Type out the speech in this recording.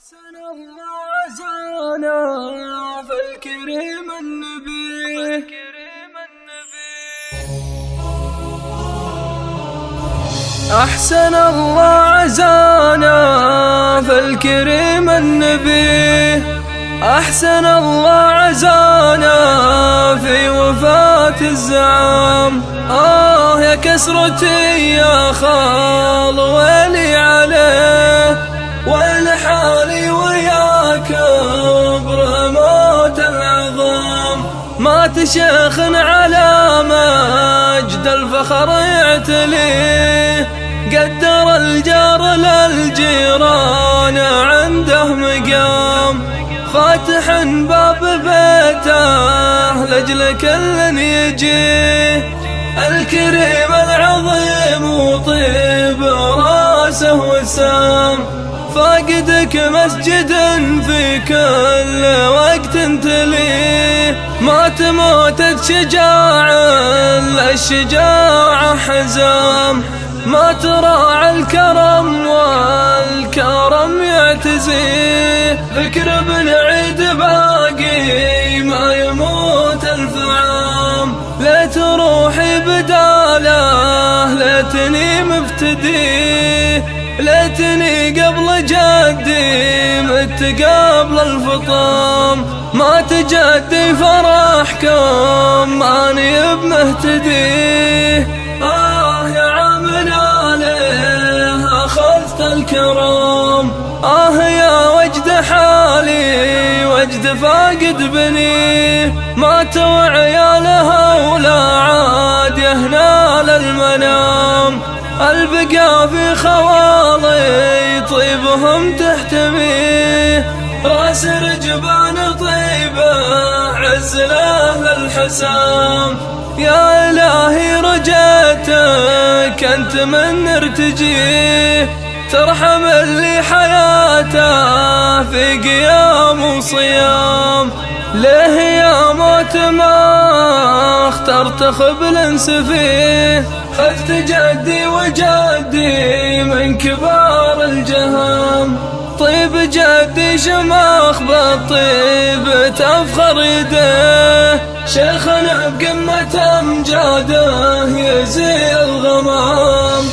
أحسن الله عزانا فالكريم النبي. أحسن الله عزانا فالكريم النبي. أحسن الله عزانا في وفاة الزعام. يا كسرتي يا خال ويلي عليه، ويل حالي ويا كبر موت العظام. مات شيخ على مجد الفخر يعتليه، قدر الجار للجيران عنده مقام. فاتح باب بيته لأجل كل يجيه، الكريم العظيم وطيب راسه وسام. فاقدك مسجد في كل وقت تليه، مات موتة شجاع للشجاع حزام. ما تراعى الكرم والكرم يعتزيه، ذكر ابن عيد باقي ما يموت ألف عام. ليت روحي بداله ليتني مفتديه، ليتني قبل جدي مت قبل الفطام. ما تجدي فرحكم ماني بمهتديه. يا عامنا ليه أخذت الكرام، يا وجد حالي وجد فاقد بنيه. ماتوا عيالها ولا عاد يهنال المنام، البقى في خوالي طيبهم تحتميه. راس رجبان طيبه عز له الحسام، يا إلهي رجيتك أنت من ارتجيه. ترحم اللي حياته في قيام وصيام، ليه يا موت ما اخترت خبل سفيه. خذت جدي وجدي من كبار الجهام، طيب جدي شماخ بالطيب تفخر يديه. شيخنا بقمة أمجاده يزيل الغمام.